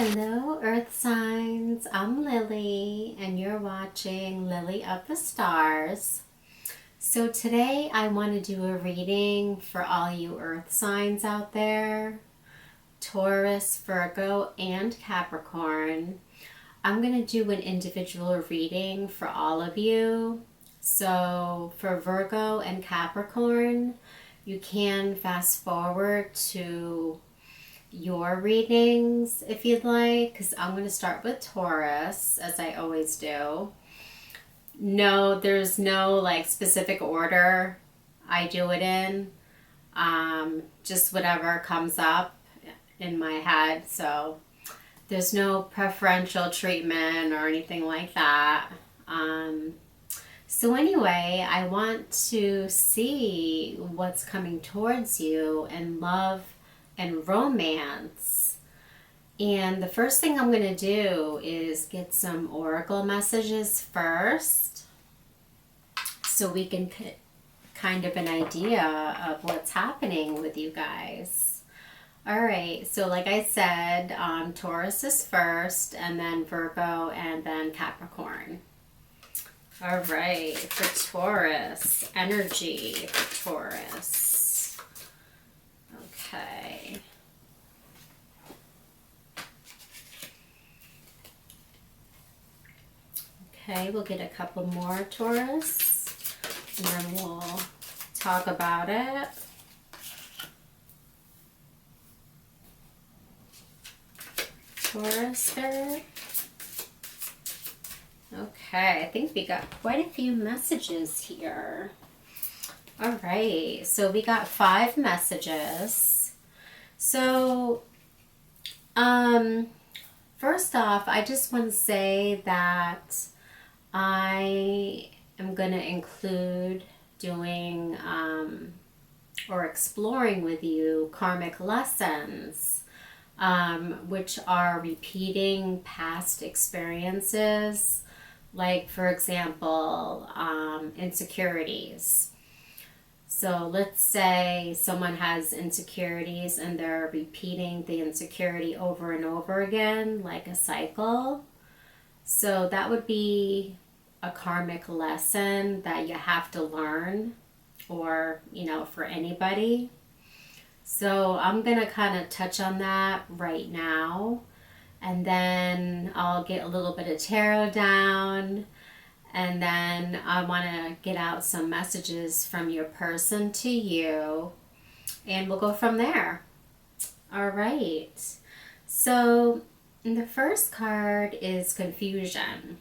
Hello, Earth signs. I'm Lily, and you're watching Lily of the Stars. So, today I want to do a reading for all you Earth signs out there, Taurus, Virgo, and Capricorn. I'm going to do an individual reading for all of you. So, for Virgo and Capricorn, you can fast forward to your readings if you'd like, because I'm going to start with Taurus as I always do. No, there's no like specific order I do it in. Just whatever comes up in my head. So there's no preferential treatment or anything like that. So anyway, I want to see what's coming towards you in love and romance. And the first thing I'm going to do is get some oracle messages first so we can get kind of an idea of what's happening with you guys. All right, so like I said, Taurus is first, and then Virgo, and then Capricorn. All right, for Taurus, energy for Taurus. Okay. Okay, we'll get a couple more, Taurus, and then we'll talk about it. Taurus there. Okay, I think we got quite a few messages here. All right, so we got 5 messages. So, first off, I just want to say that I am going to include doing or exploring with you karmic lessons, which are repeating past experiences. Like, for example, insecurities. So let's say someone has insecurities and they're repeating the insecurity over and over again, like a cycle. So that would be a karmic lesson that you have to learn, or, for anybody. So I'm going to kind of touch on that right now. And then I'll get a little bit of tarot down. And then I want to get out some messages from your person to you. And we'll go from there. All right. So the first card is confusion.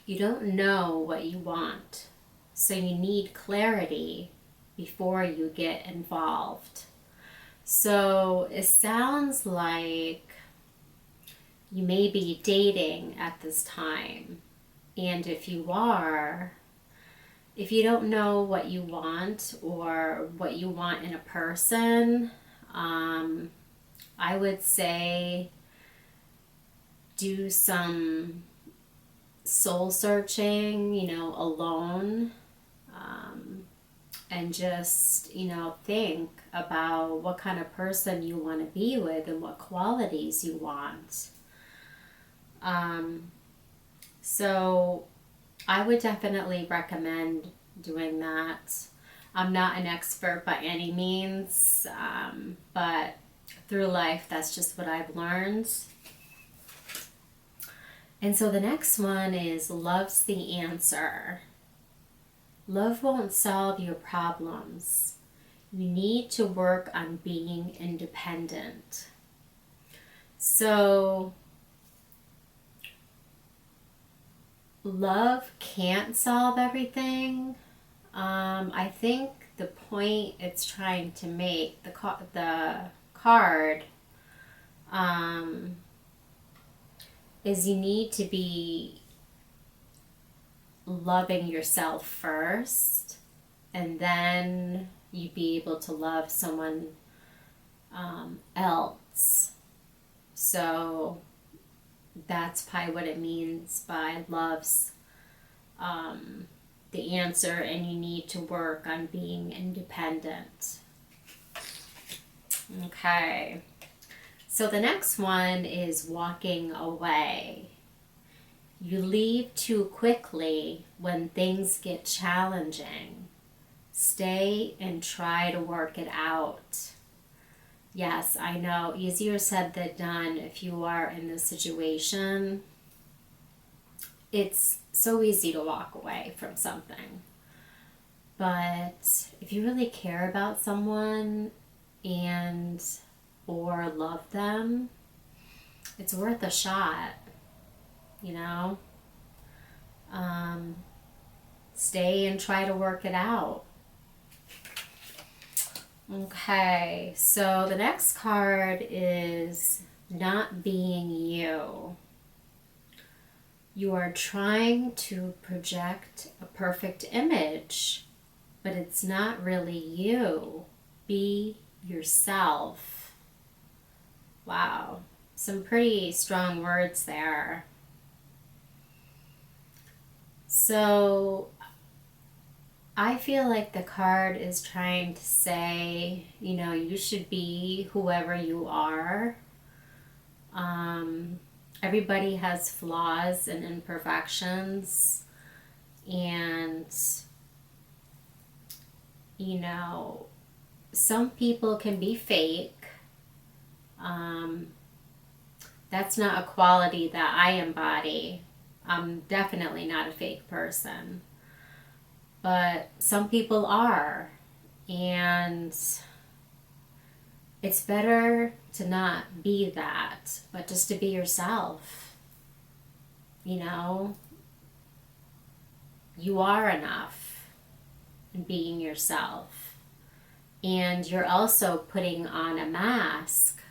You don't know what you want. So you need clarity before you get involved. So it sounds like you may be dating at this time. And if you are, if you don't know what you want or what you want in a person, I would say do some soul searching, alone, and just, think about what kind of person you want to be with and what qualities you want. So I would definitely recommend doing that. I'm not an expert by any means, but through life, that's just what I've learned. And so the next one is love's the answer. Love won't solve your problems. You need to work on being independent. So love can't solve everything. I think the point it's trying to make, the card, is you need to be loving yourself first, and then you'd be able to love someone else. So that's probably what it means by love's the answer, and you need to work on being independent. Okay. So the next one is walking away. You leave too quickly when things get challenging. Stay and try to work it out. Yes, I know, easier said than done if you are in this situation. It's so easy to walk away from something. But if you really care about someone and or love them, it's worth a shot, you know? Stay and try to work it out. Okay, so the next card is not being you. You are trying to project a perfect image, but it's not really you. Be yourself. Wow, some pretty strong words there. So I feel like the card is trying to say, you know, you should be whoever you are. Everybody has flaws and imperfections, and, you know, some people can be fake. That's not a quality that I embody. I'm definitely not a fake person. But some people are. And it's better to not be that, but just to be yourself. You know, you are enough in being yourself. And you're also putting on a mask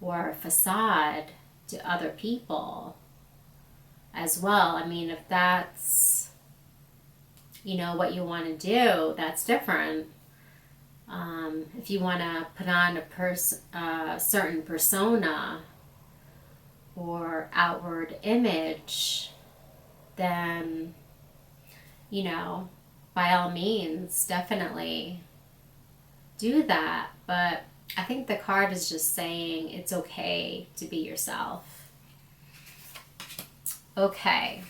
or a facade to other people as well. I mean, if that's, you know, what you want to do, that's different. If you want to put on a certain persona or outward image, then, you know, by all means, definitely do that. But I think the card is just saying it's okay to be yourself. Okay,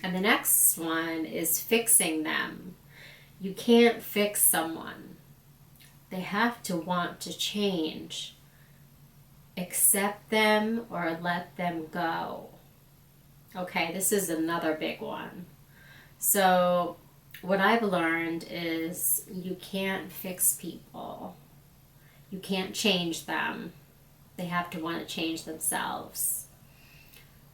and the next one is fixing them. You can't fix someone. They have to want to change. Accept them or let them go. Okay, this is another big one. So what I've learned is you can't fix people. You can't change them. They have to want to change themselves.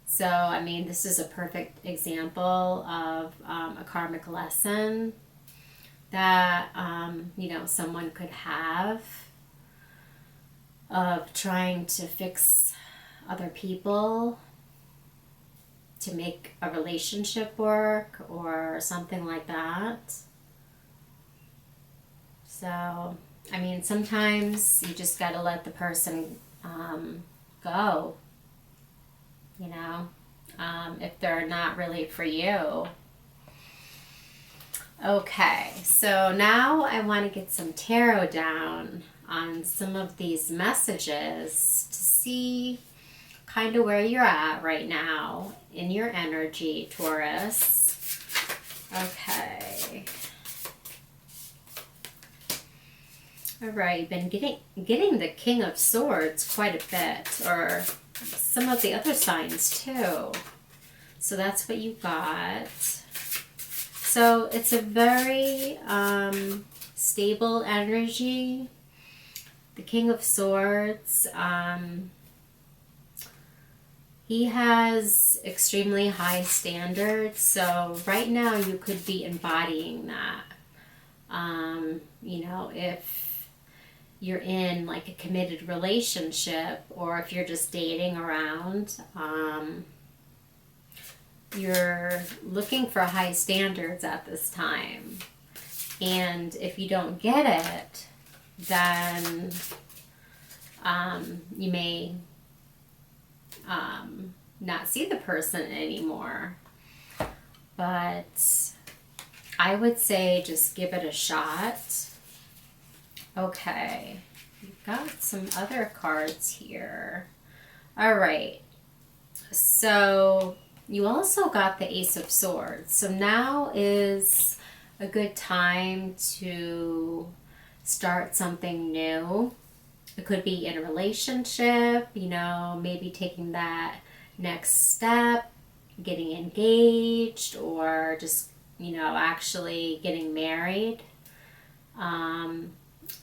So, I mean, this is a perfect example of a karmic lesson that, you know, someone could have of trying to fix other people to make a relationship work or something like that. So, I mean, sometimes you just got to let the person go, you know, if they're not really for you. Okay, so now I want to get some tarot down on some of these messages to see kind of where you're at right now in your energy, Taurus. Okay. All right, you've been getting the King of Swords quite a bit, or some of the other signs too. So that's what you got. So it's a very stable energy. The King of Swords, he has extremely high standards. So right now you could be embodying that. You know, if you're in like a committed relationship or if you're just dating around, you're looking for high standards at this time. And if you don't get it, then you may not see the person anymore. But I would say just give it a shot. Okay, we've got some other cards here. All right. So you also got the Ace of Swords. So now is a good time to start something new. It could be in a relationship, you know, maybe taking that next step, getting engaged, or just, you know, actually getting married.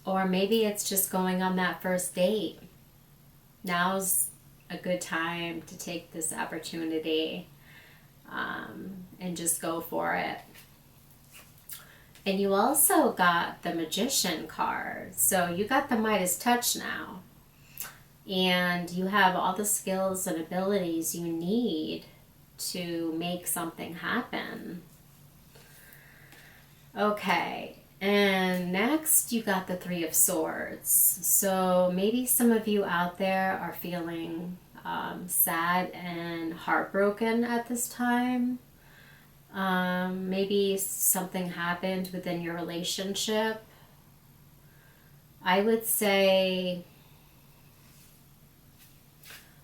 Or maybe it's just going on that first date. Now's a good time to take this opportunity and just go for it. And you also got the Magician card. So you got the Midas touch now. And you have all the skills and abilities you need to make something happen. Okay. And next you got the Three of Swords. So maybe some of you out there are feeling sad and heartbroken at this time. Maybe something happened within your relationship. I would say,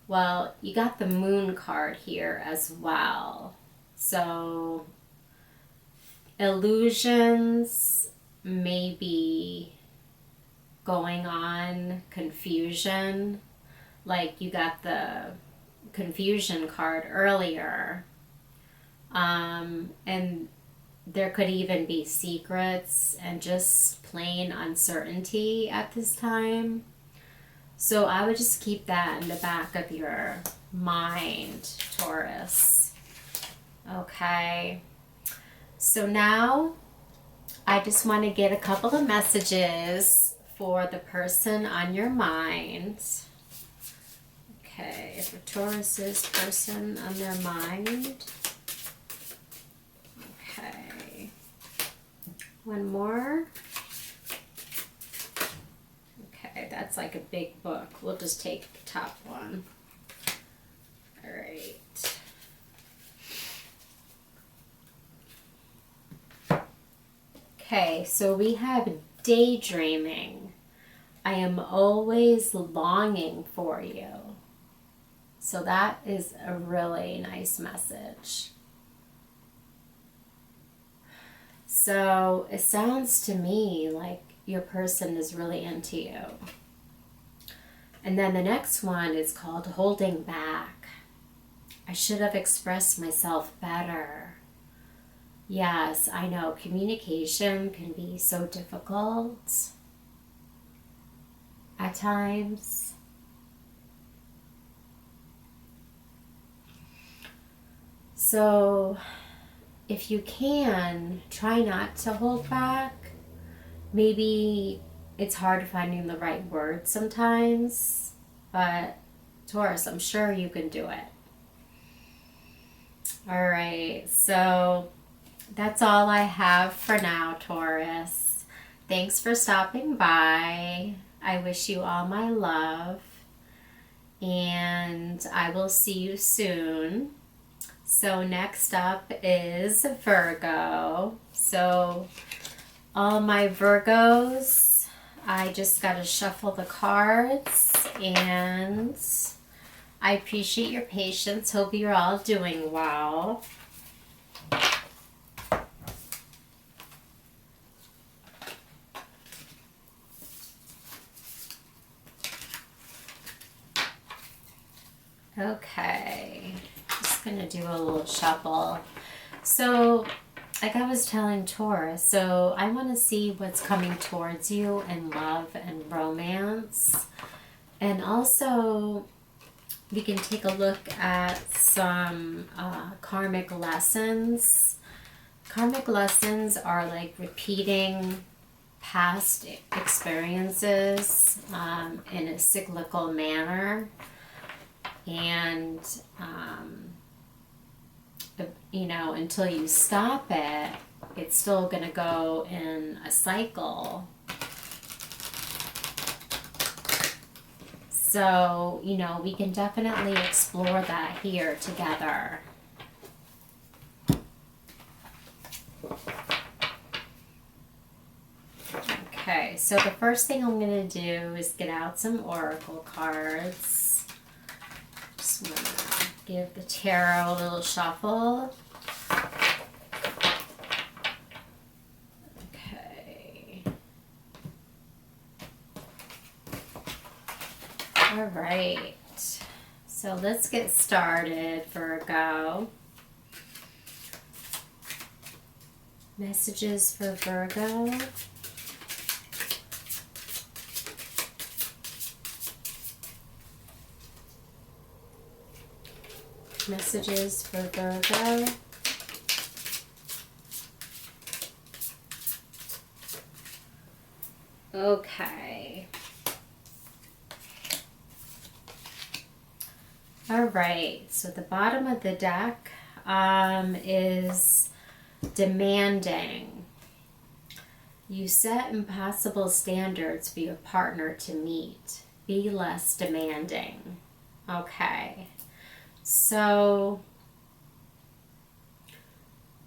well, you got the Moon card here as well. So illusions may be going on, confusion. Like you got the confusion card earlier. And there could even be secrets and just plain uncertainty at this time. So I would just keep that in the back of your mind, Taurus. Okay. So now I just want to get a couple of messages for the person on your mind. Okay, for Taurus's person on their mind. Okay. One more. Okay, that's like a big book. We'll just take the top one. All right. Okay, so we have daydreaming. I am always longing for you. So that is a really nice message. So it sounds to me like your person is really into you. And then the next one is called holding back. I should have expressed myself better. Yes, I know communication can be so difficult at times. So if you can, try not to hold back. Maybe it's hard finding the right words sometimes, but Taurus, I'm sure you can do it. All right, so that's all I have for now, Taurus. Thanks for stopping by. I wish you all my love, and I will see you soon. So next up is Virgo. So all my Virgos, I just got to shuffle the cards, and I appreciate your patience. Hope you're all doing well. Okay, just gonna do a little shuffle. So like I was telling Taurus, so I want to see what's coming towards you in love and romance. And also we can take a look at some karmic lessons. Karmic lessons are like repeating past experiences in a cyclical manner. And, you know, until you stop it, it's still going to go in a cycle. So, you know, we can definitely explore that here together. Okay, so the first thing I'm going to do is get out some oracle cards. Just want to give the tarot a little shuffle. Okay. All right. So let's get started, Virgo. Messages for Virgo. Messages for Virgo. Okay. All right. So the bottom of the deck is demanding. You set impossible standards for your partner to meet. Be less demanding. Okay. So,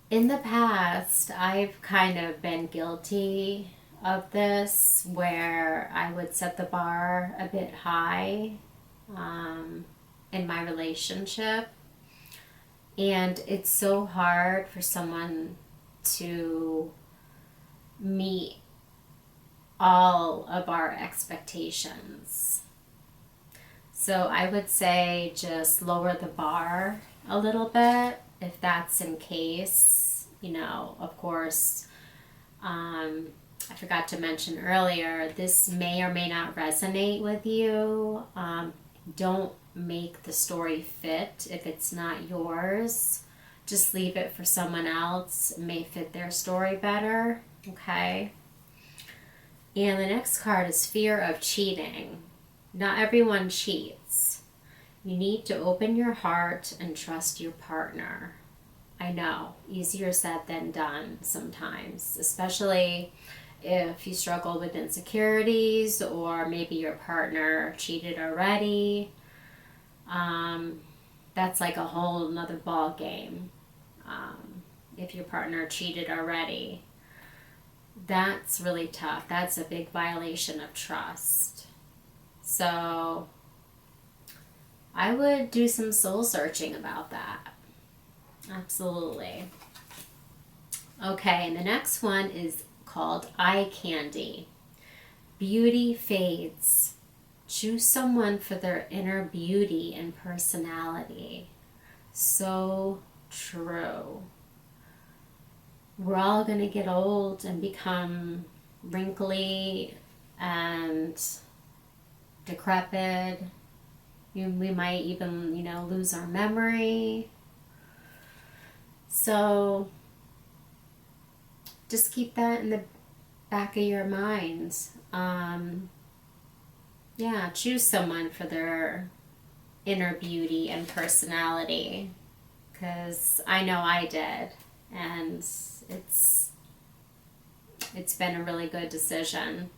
in the past, I've kind of been guilty of this, where I would set the bar a bit high in my relationship. And it's so hard for someone to meet all of our expectations. So I would say just lower the bar a little bit, if that's in case, of course, I forgot to mention earlier, this may or may not resonate with you. Don't make the story fit if it's not yours. Just leave it for someone else. It may fit their story better, okay? And the next card is fear of cheating. Not everyone cheats. You need to open your heart and trust your partner. I know, easier said than done sometimes, especially if you struggle with insecurities or maybe your partner cheated already. That's like a whole nother ball game. If your partner cheated already, that's really tough. That's a big violation of trust. So I would do some soul searching about that. Absolutely. Okay, and the next one is called eye candy. Beauty fades. Choose someone for their inner beauty and personality. So true. We're all going to get old and become wrinkly and decrepit. We might even, lose our memory. So just keep that in the back of your mind. Choose someone for their inner beauty and personality, because I know I did, and it's been a really good decision.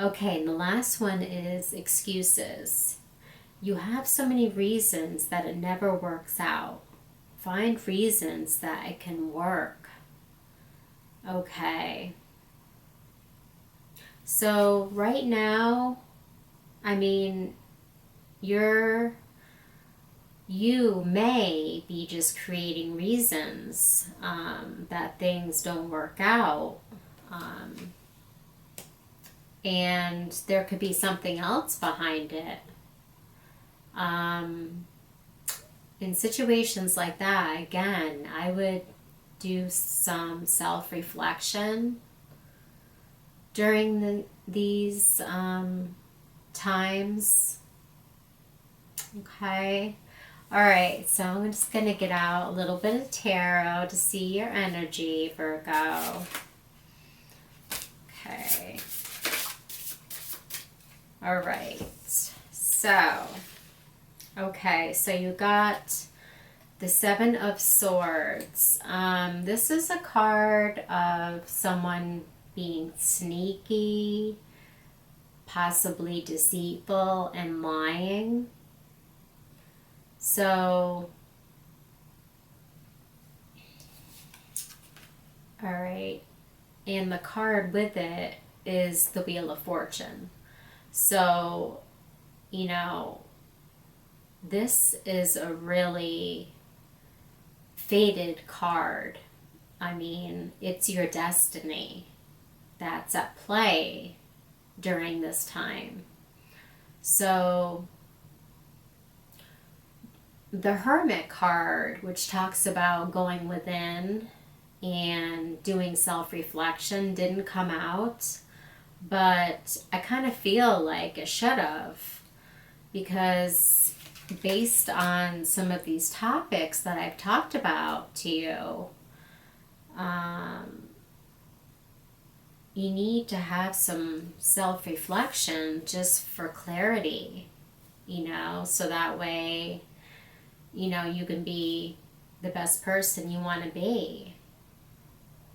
Okay, and the last one is excuses. You have so many reasons that it never works out. Find reasons that it can work. Okay. So right now, you may be just creating reasons that things don't work out. And there could be something else behind it. In situations like that, again, I would do some self-reflection during these times. Okay. All right, so I'm just going to get out a little bit of tarot to see your energy, Virgo. Okay. All right. So you got the Seven of Swords. This is a card of someone being sneaky, possibly deceitful, and lying. So, all right, and the card with it is the Wheel of Fortune. So, this is a really fated card. I mean, it's your destiny that's at play during this time. So the Hermit card, which talks about going within and doing self-reflection, didn't come out, but I kind of feel like it should have, because based on some of these topics that I've talked about to you, you need to have some self-reflection just for clarity, so that way, you can be the best person you want to be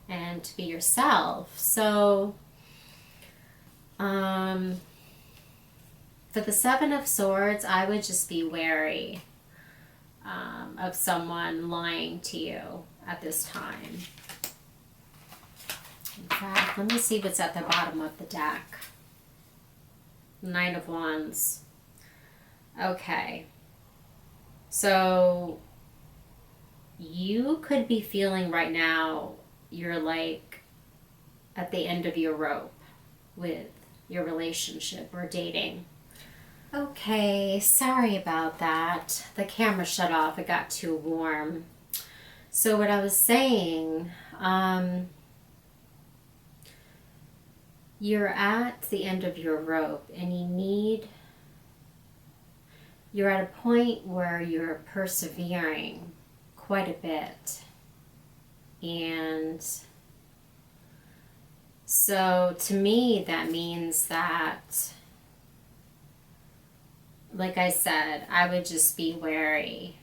and to be yourself. So, for the Seven of Swords, I would just be wary of someone lying to you at this time. In fact, let me see what's at the bottom of the deck. Nine of Wands. Okay. So, you could be feeling right now you're like at the end of your rope with your relationship or dating. Okay, sorry about that. The camera shut off. It got too warm. So what I was saying, you're at the end of your rope and you're at a point where you're persevering quite a bit. And so to me, that means that, like I said, I would just be wary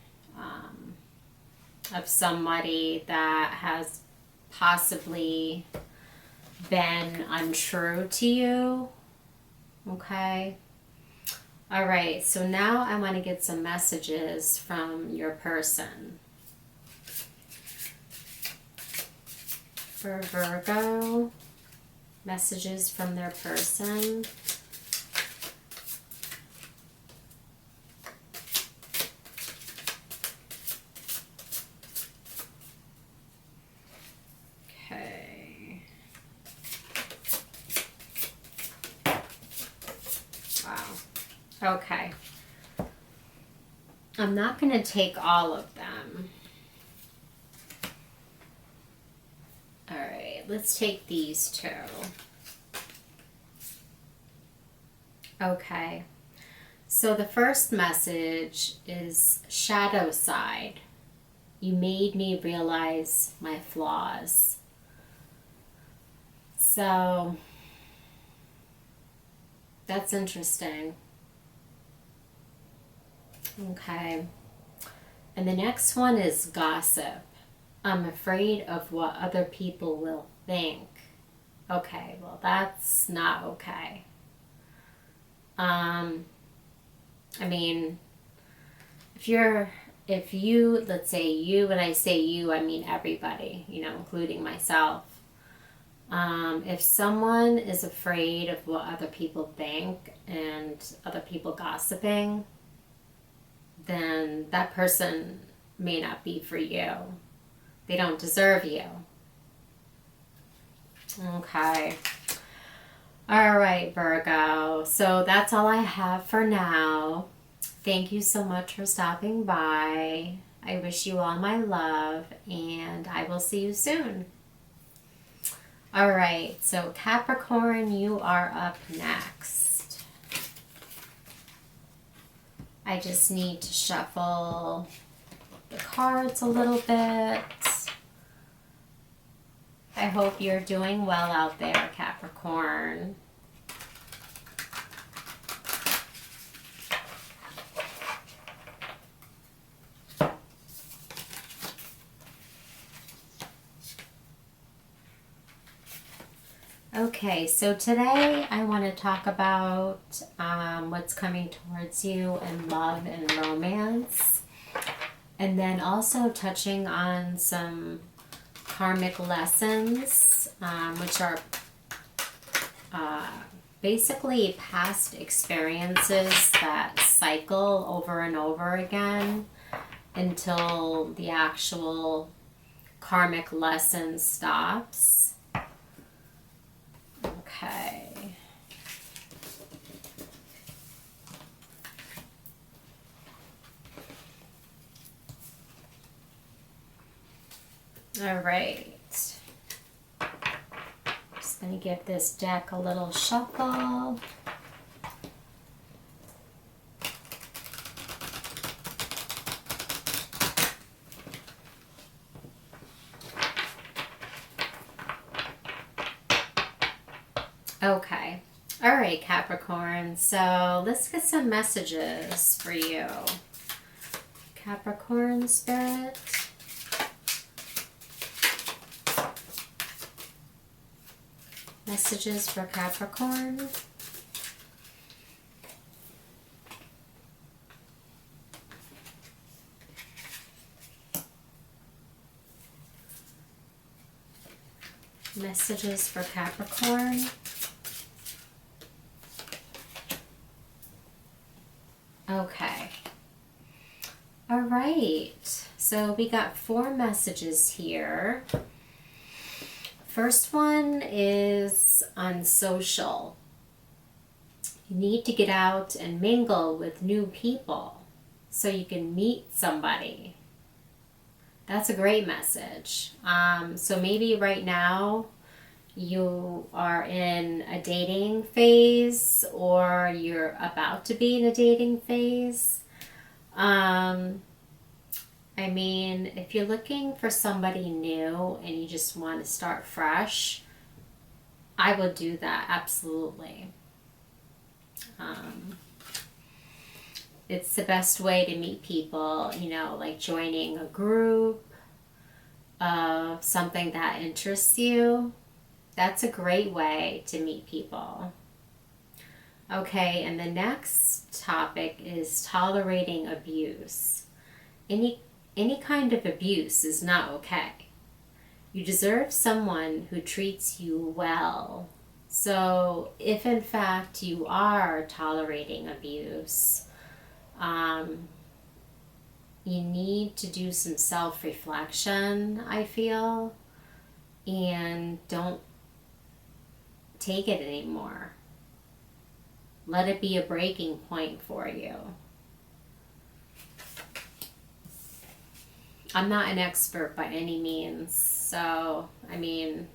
of somebody that has possibly been untrue to you. Okay? All right, so now I want to get some messages from your person. For Virgo, messages from their person. Okay. Wow. Okay. I'm not going to take all of them. All right, let's take these two. Okay. So the first message is shadow side. You made me realize my flaws. So that's interesting. Okay. And the next one is gossip. I'm afraid of what other people will think. Okay, well, that's not okay. I mean, if you, let's say you, when I say you, I mean everybody, including myself. If someone is afraid of what other people think and other people gossiping, then that person may not be for you. They don't deserve you. Okay. All right, Virgo. So that's all I have for now. Thank you so much for stopping by. I wish you all my love, and I will see you soon. All right, so Capricorn, you are up next. I just need to shuffle the cards a little bit. I hope you're doing well out there, Capricorn. Okay, so today I want to talk about what's coming towards you in love and romance. And then also touching on some karmic lessons, which are basically past experiences that cycle over and over again until the actual karmic lesson stops. Okay. All right. Just going to give this deck a little shuffle. Okay. All right, Capricorn. So let's get some messages for you. Capricorn spirit. Messages for Capricorn. Messages for Capricorn. Okay. All right. So we got 4 messages here. First one is on social. You need to get out and mingle with new people so you can meet somebody. That's a great message. So maybe right now you are in a dating phase or you're about to be in a dating phase. I mean, if you're looking for somebody new and you just want to start fresh, I would do that, absolutely. It's the best way to meet people, you know, like joining a group of something that interests you. That's a great way to meet people. Okay, and the next topic is tolerating abuse. Any kind of abuse is not okay. You deserve someone who treats you well. So if in fact you are tolerating abuse, you need to do some self-reflection, I feel, and don't take it anymore. Let it be a breaking point for you. I'm not an expert by any means, so, I mean,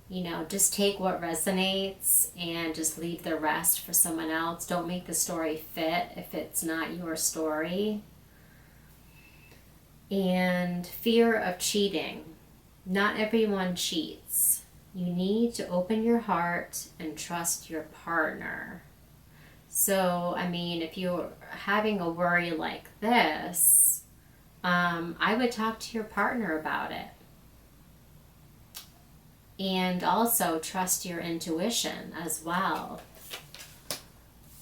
you know, just take what resonates and just leave the rest for someone else. Don't make the story fit if it's not your story. And fear of cheating. Not everyone cheats. You need to open your heart and trust your partner. So, I mean, if you're having a worry like this, I would talk to your partner about it. And also trust your intuition as well.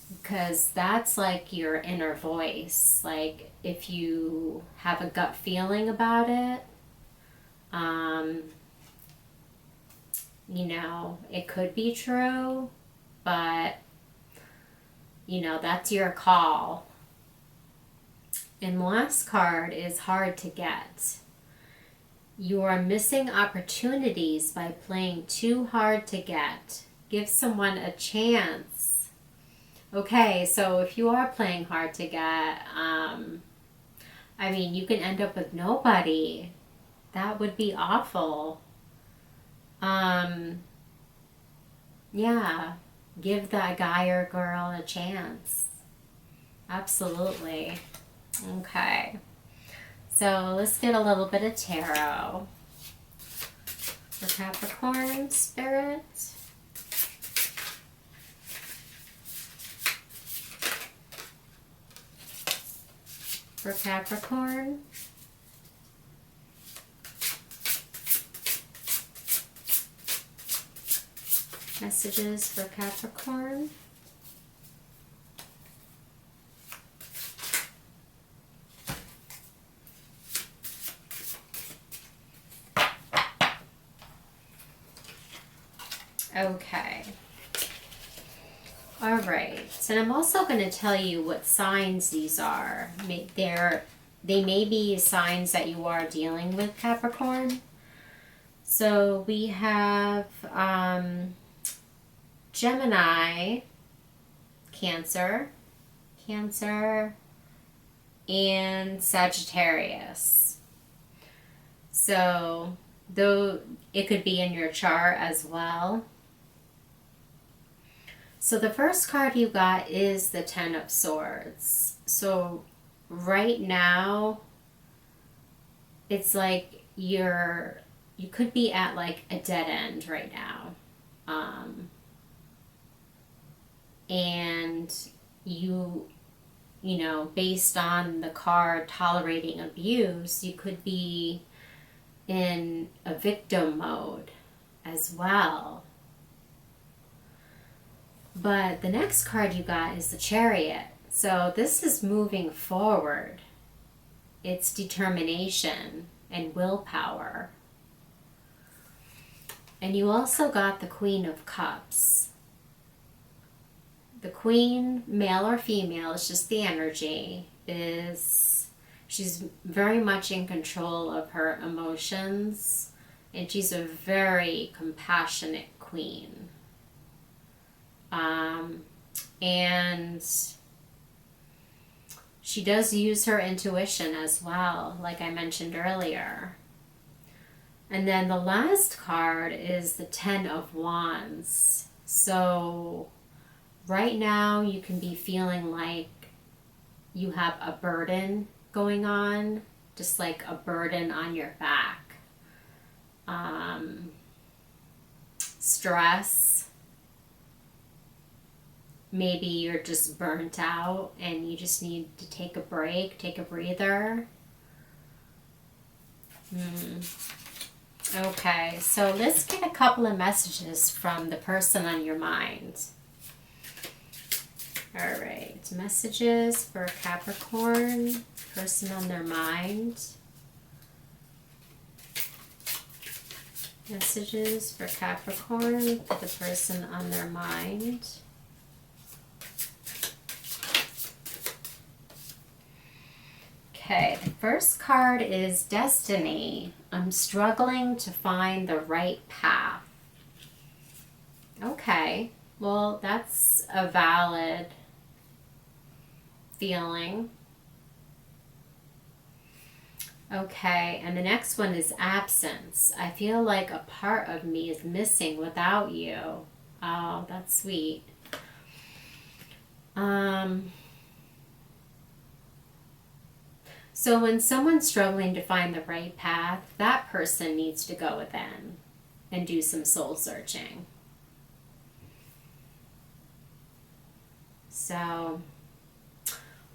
Because that's like your inner voice. Like if you have a gut feeling about it, you know, it could be true, but, you know, that's your call. And last card is hard to get. You are missing opportunities by playing too hard to get. Give someone a chance. Okay, so if you are playing hard to get, I mean, you can end up with nobody. That would be awful. Yeah, give that guy or girl a chance. Absolutely. Okay. So let's get a little bit of tarot for Capricorn spirit. For Capricorn. Messages for Capricorn. Okay. All right. And I'm also going to tell you what signs these are. They may be signs that you are dealing with, Capricorn. So we have Gemini, Cancer, and Sagittarius. So though it could be in your chart as well. So the first card you got is the Ten of Swords. So right now, it's like you could be at like a dead end right now. And you know, based on the card tolerating abuse, you could be in a victim mode as well. But the next card you got is the Chariot. So this is moving forward. It's determination and willpower. And you also got the Queen of Cups. The Queen, male or female, it's just the energy, she's very much in control of her emotions, and she's a very compassionate queen. And she does use her intuition as well, like I mentioned earlier. And then the last card is the Ten of Wands. So right now you can be feeling like you have a burden going on, just like a burden on your back. Stress. Maybe you're just burnt out and you just need to take a break, take a breather. Okay, so let's get a couple of messages from the person on your mind. All right, messages for Capricorn, person on their mind. Messages for Capricorn, for the person on their mind. Okay, the first card is Destiny. I'm struggling to find the right path. Okay, well, that's a valid feeling. Okay, and the next one is Absence. I feel like a part of me is missing without you. Oh, that's sweet. So when someone's struggling to find the right path, that person needs to go within and do some soul searching. So,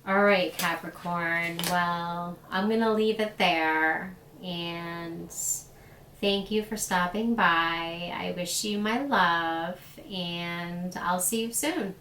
all right, Capricorn. Well, I'm going to leave it there. And thank you for stopping by. I wish you my love, and I'll see you soon.